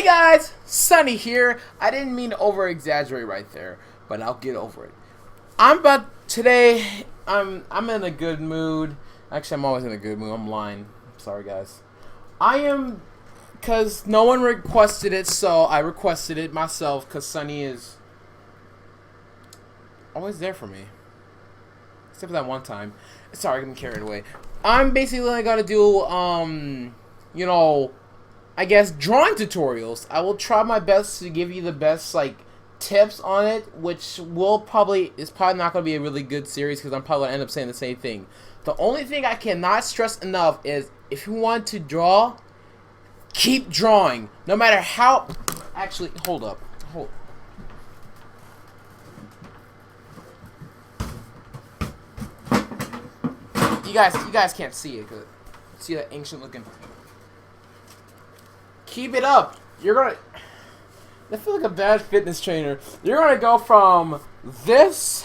Hey guys, Sunny here. I didn't mean to over exaggerate right there, but I'll get over it. I'm about today. I'm in a good mood. Actually, I'm always in a good mood. I'm lying. Sorry guys. I am because no one requested it, so I requested it myself. Because Sunny is always there for me, except for that one time. Sorry, I'm carried away. I'm basically gonna do you know, I guess drawing tutorials. I will try my best to give you the best like tips on it, which is probably not going to be a really good series because I'm probably going to end up saying the same thing. The only thing I cannot stress enough is if you want to draw, keep drawing. No matter how. Actually, hold up. You guys can't see it. See that ancient looking. Keep it up. You're gonna. I feel like a bad fitness trainer. You're gonna go from this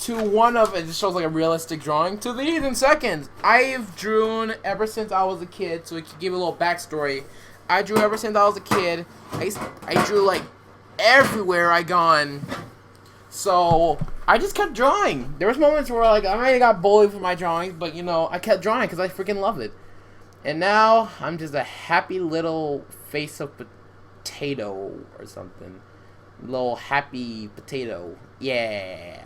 to one of it. Just shows like a realistic drawing to these in seconds. I've drawn ever since I was a kid. So to give a little backstory, I drew ever since I was a kid. I drew like everywhere I gone. So I just kept drawing. There was moments where like I might have got bullied for my drawings, but you know I kept drawing because I freaking love it. And now I'm just a happy little face of potato or something. Little happy potato. Yeah.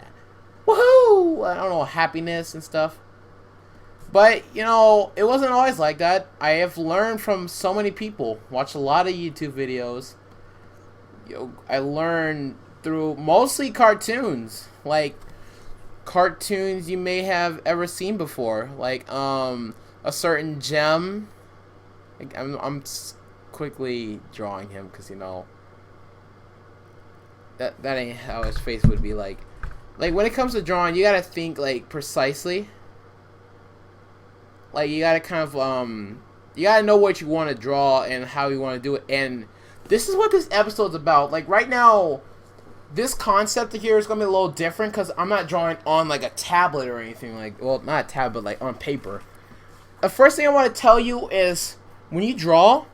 Woohoo! I don't know, happiness and stuff. But, you know, it wasn't always like that. I have learned from so many people. Watched a lot of YouTube videos. I learned through mostly cartoons. Like, cartoons you may have ever seen before. Like, a certain gem. Like, I'm quickly drawing him because you know that ain't how his face would be like. Like when it comes to drawing, you gotta think like precisely. Like you gotta kind of you gotta know what you want to draw and how you want to do it. And this is what this episode's about. Like right now, this concept here is gonna be a little different because I'm not drawing on like a tablet or anything like. Well, not a tablet, like on paper. The first thing I want to tell you is when you draw,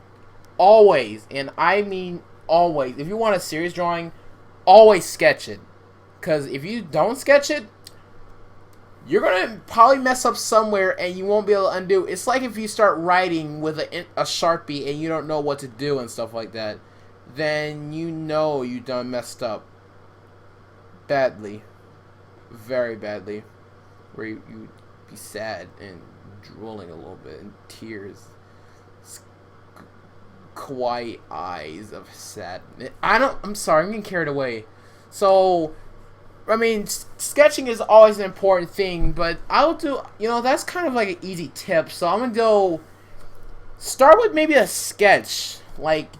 always, and I mean always, if you want a serious drawing, always sketch it. Because if you don't sketch it, you're going to probably mess up somewhere and you won't be able to undo. It's like if you start writing with a Sharpie and you don't know what to do and stuff like that, then you know you done messed up. Badly. Very badly. Where you be sad and drooling a little bit and tears, kawaii eyes of sadness. I'm sorry, I'm getting carried away. So I mean, sketching is always an important thing, but I'll do, you know, that's kind of like an easy tip. So I'm gonna go start with maybe a sketch, like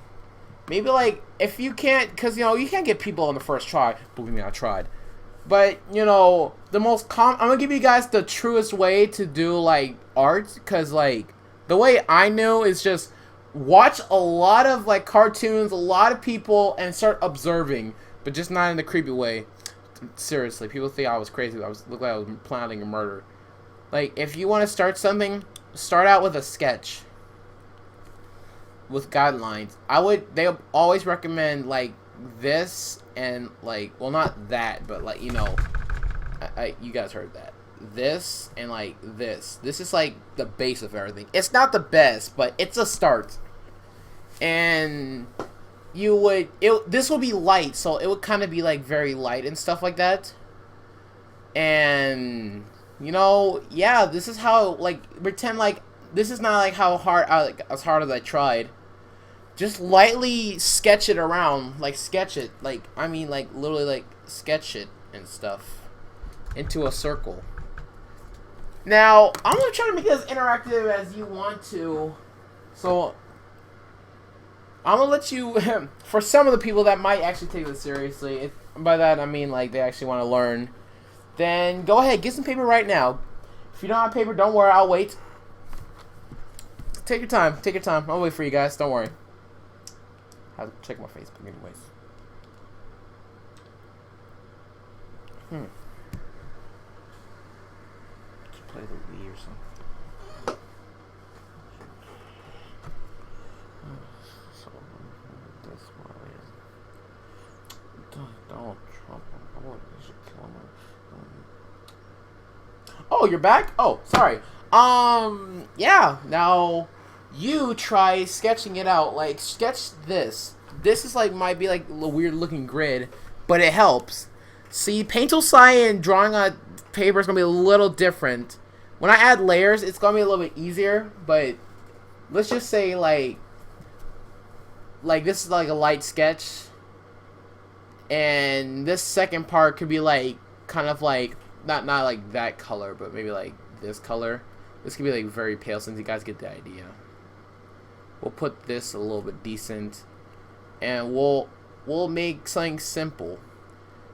maybe like if you can't, because you know you can't get people on the first try. Believe me, I tried. But, you know, I'm going to give you guys the truest way to do, like, art. Because, like, the way I knew is just watch a lot of, like, cartoons, a lot of people, and start observing. But just not in the creepy way. Seriously, people think I was crazy. Looked like I was planning a murder. Like, if you want to start something, start out with a sketch. With guidelines. They always recommend, like, this and like, well, not that, but like, you know, you guys heard that. This and like this is like the base of everything. It's not the best, but it's a start. And this will be light, so it would kind of be like very light and stuff like that. And you know, yeah, this is how, like, pretend like this is not like how hard as hard as I tried. Just lightly sketch it around, like sketch it, like, I mean, like, literally, like, sketch it and stuff into a circle. Now, I'm going to try to make it as interactive as you want to, so I'm going to let you, for some of the people that might actually take this seriously, by that I mean, like, they actually want to learn, then go ahead, get some paper right now. If you don't have paper, don't worry, I'll wait. Take your time, I'll wait for you guys, don't worry. I have to check my Facebook anyways. Just play the Wii or something. Oh, you're back? Oh, sorry. Yeah, now you try sketching it out. Like, sketch this. This is like, might be like a weird looking grid, but it helps. See, paint tool and drawing on paper is going to be a little different. When I add layers, it's going to be a little bit easier, but let's just say like this is like a light sketch. And this second part could be like, kind of like, not like that color, but maybe like this color. This could be like very pale, since you guys get the idea. We'll put this a little bit decent, and we'll make something simple.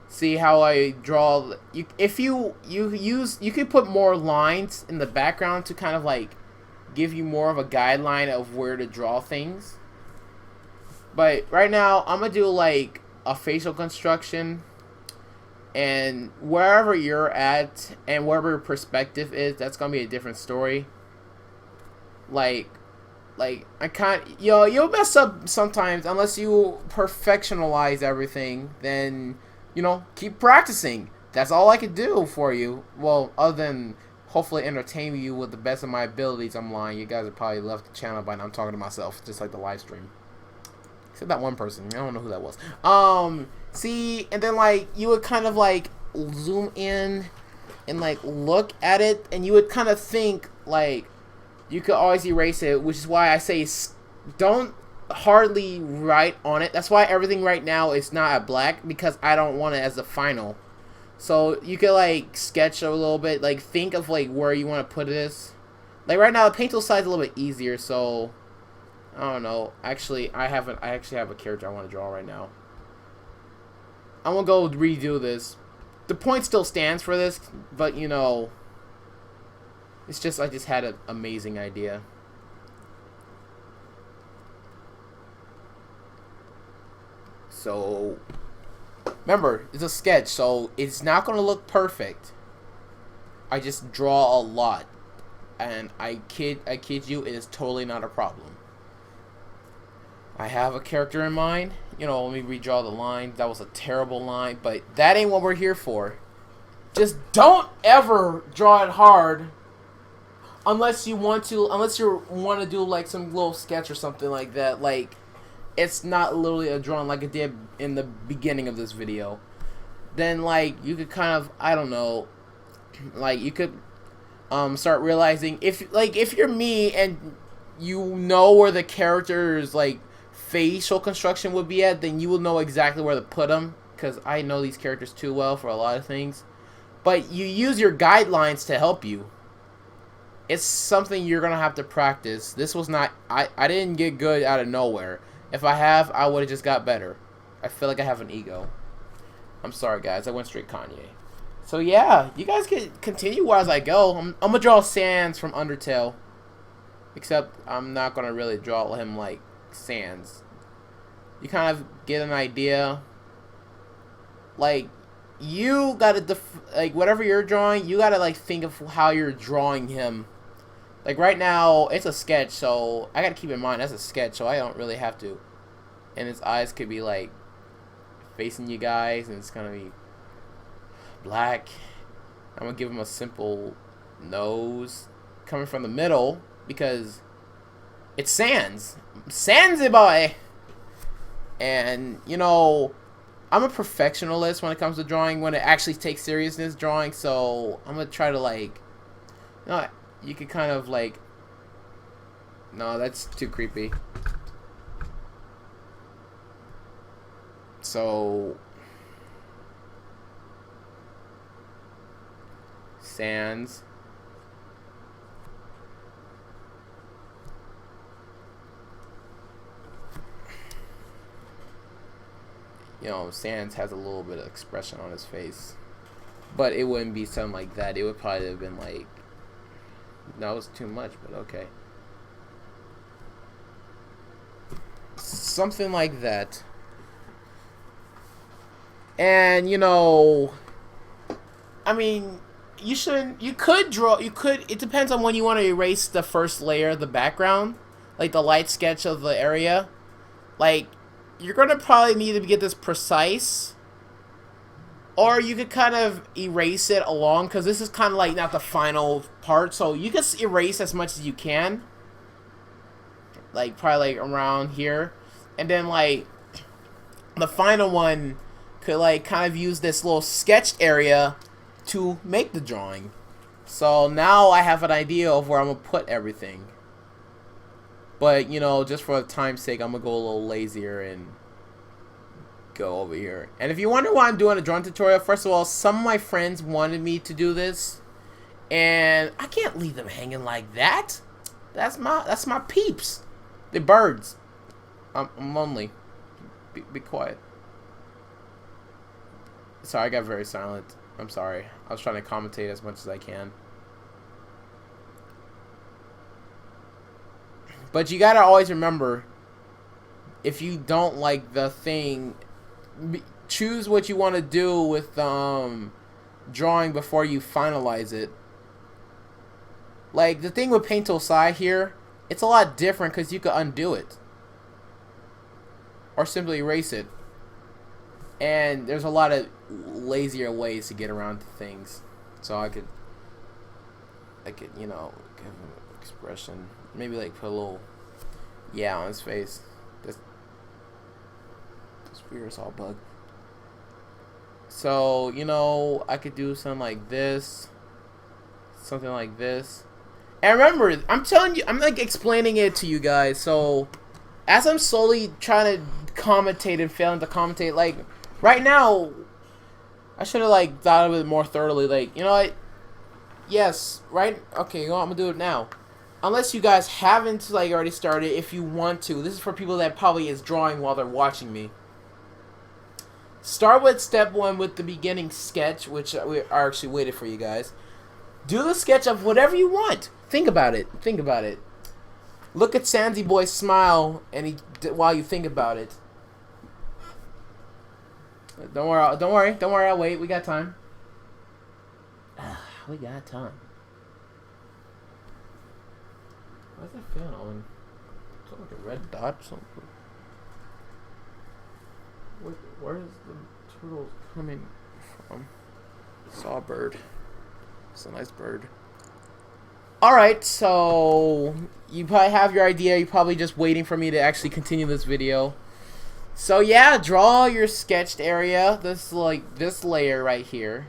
See how I draw? If you could put more lines in the background to kind of like give you more of a guideline of where to draw things. But right now, I'm gonna do like a facial construction, and wherever you're at and wherever your perspective is, that's gonna be a different story. Like I can't, you'll mess up sometimes unless you perfectionalize everything. Then, you know, keep practicing. That's all I could do for you. Well, other than hopefully entertain you with the best of my abilities. I'm lying. You guys have probably left the channel by now. I'm talking to myself, just like the live stream. Except that one person. I don't know who that was. See, and then like you would kind of like zoom in and like look at it, and you would kind of think like you could always erase it, which is why I say don't hardly write on it. That's why everything right now is not at black, because I don't want it as the final. So you could like sketch a little bit, like think of like where you want to put this. Like right now, the paint tool side is a little bit easier, so I don't know. Actually, I actually have a character I want to draw right now. I'm gonna go redo this. The point still stands for this, but you know, it's just I just had an amazing idea. So remember, it's a sketch, so it's not gonna look perfect. I just draw a lot, and I kid you, it is totally not a problem. I have a character in mind. You know, let me redraw the line. That was a terrible line, but that ain't what we're here for. Just don't ever draw it hard unless you want to do like some little sketch or something like that. Like, it's not literally a drawing like it did in the beginning of this video. Then like you could kind of, I don't know, like you could start realizing if you're me and you know where the character's like facial construction would be at, then you will know exactly where to put them, because I know these characters too well for a lot of things. But you use your guidelines to help you. It's something you're gonna have to practice. This was not, I didn't get good out of nowhere. If I have, I would have just got better. I feel like I have an ego. I'm sorry guys, I went straight Kanye. So yeah, you guys can continue as I go. I'm gonna draw Sans from Undertale, except I'm not gonna really draw him like Sans. You kind of get an idea. Like, you gotta like whatever you're drawing, you gotta like think of how you're drawing him. Like right now, it's a sketch, so I gotta keep in mind that's a sketch, so I don't really have to. And his eyes could be like facing you guys, and it's gonna be black. I'm gonna give him a simple nose coming from the middle because it's Sans. Sansy boy! And, you know, I'm a perfectionist when it comes to drawing, when it actually takes seriousness drawing, so I'm gonna try to, like, you know, you could kind of, like, no, that's too creepy. So, Sans. You know, Sans has a little bit of expression on his face. But it wouldn't be something like that. It would probably have been like, no, it's too much, but okay. Something like that. And, you know, I mean, you could draw, it depends on when you want to erase the first layer of the background. Like the light sketch of the area. Like, you're going to probably need to get this precise, Or you could kind of erase it along, because this is kind of like not the final part, so you can erase as much as you can. Like, probably like around here. And then like, the final one could like kind of use this little sketched area to make the drawing. So now I have an idea of where I'm going to put everything. But, you know, just for time's sake, I'm going to go a little lazier and go over here. And if you wonder why I'm doing a drawing tutorial, first of all, some of my friends wanted me to do this. And I can't leave them hanging like that. That's my peeps. They're birds. I'm lonely. Be quiet. Sorry, I got very silent. I'm sorry. I was trying to commentate as much as I can. But you gotta always remember, if you don't like the thing, choose what you want to do with drawing before you finalize it. Like the thing with Paint Tool Sai here, it's a lot different because you could undo it or simply erase it. And there's a lot of lazier ways to get around to things. So I could, you know, give an expression. Maybe like put a little yeah on his face. This weird all bug. So, you know, I could do something like this. Something like this. And remember, I'm telling you, I'm like explaining it to you guys. So as I'm slowly trying to commentate and failing to commentate, like right now, I should have like thought of it more thoroughly. Like, you know what? Yes, right? Okay, you know what? I'm gonna do it now. Unless you guys haven't like already started, if you want to. This is for people that probably is drawing while they're watching me. Start with step 1 with the beginning sketch, which we are actually waited for you guys. Do the sketch of whatever you want. Think about it. Think about it. Look at Sandy Boy smile, and while you think about it. Don't worry. Don't worry. Don't worry. I'll wait. We got time. We got time. Why's that fan on? It's like a red dot or something. Where is the turtle coming from? Saw a bird. It's a nice bird. Alright, so you probably have your idea. You're probably just waiting for me to actually continue this video. So yeah, draw your sketched area. This layer right here.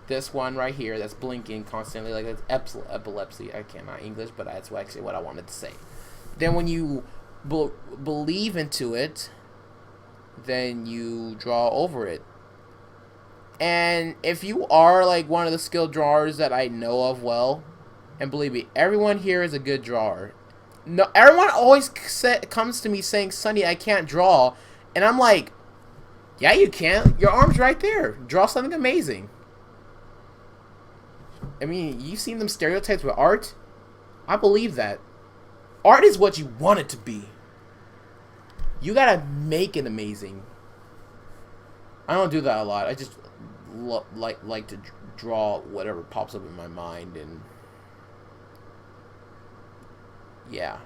This one right here that's blinking constantly like it's epilepsy. I cannot English, but that's actually what I wanted to say. Then when you believe into it, then you draw over it. And if you are like one of the skilled drawers that I know of well, and believe me, everyone here is a good drawer. No, everyone always comes to me saying, "Sonny, I can't draw," and I'm like, "Yeah, you can. Your arm's right there. Draw something amazing." I mean, you've seen them stereotypes with art. I believe that. Art is what you want it to be. You gotta make it amazing. I don't do that a lot. I just like to draw whatever pops up in my mind, and yeah.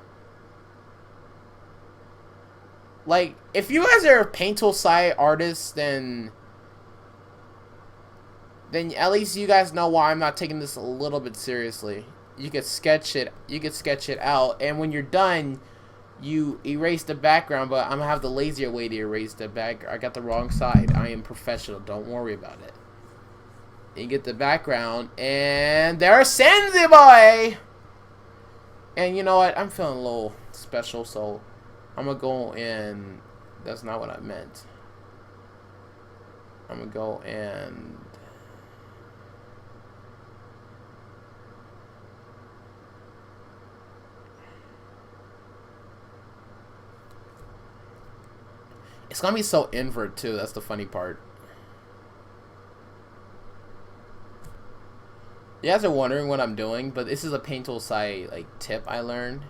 Like, if you guys are Paint Tool Sai artists, then at least you guys know why I'm not taking this a little bit seriously. You could sketch it. You could sketch it out, and when you're done, you erase the background. But I'm gonna have the lazier way to erase the back. I got the wrong side. I am professional. Don't worry about it. You get the background, and there's Sandy Boy. And you know what? I'm feeling a little special, so I'm gonna go and. That's not what I meant. I'm gonna go and. It's gonna be so invert too. That's the funny part. You guys are wondering what I'm doing, but this is a Paint Tool Sai like tip I learned.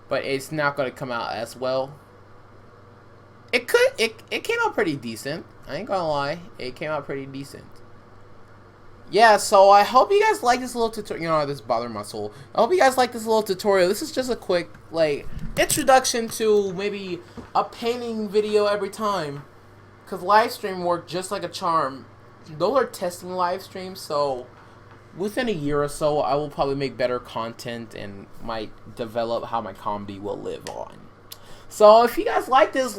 But it's not gonna come out as well. It could. It came out pretty decent. I ain't gonna lie. It came out pretty decent. Yeah, so I hope you guys like this little tutorial. You know, this bothering my soul. I hope you guys like this little tutorial. This is just a quick, like, introduction to maybe a painting video every time. because live stream work just like a charm. Those are testing live streams, so within a year or so, I will probably make better content and might develop how my comedy will live on. So if you guys like this,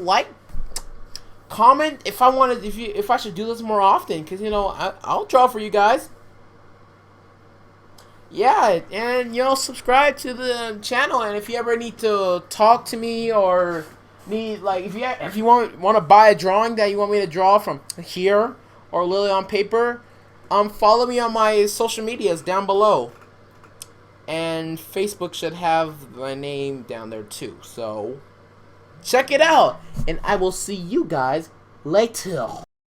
comment if I should do this more often, because I'll draw for you guys. Yeah, and subscribe to the channel, and if you ever need to talk to me or need if you want to buy a drawing that you want me to draw from here or Lily on paper, follow me on my social medias down below, and Facebook should have my name down there too. So check it out, and I will see you guys later.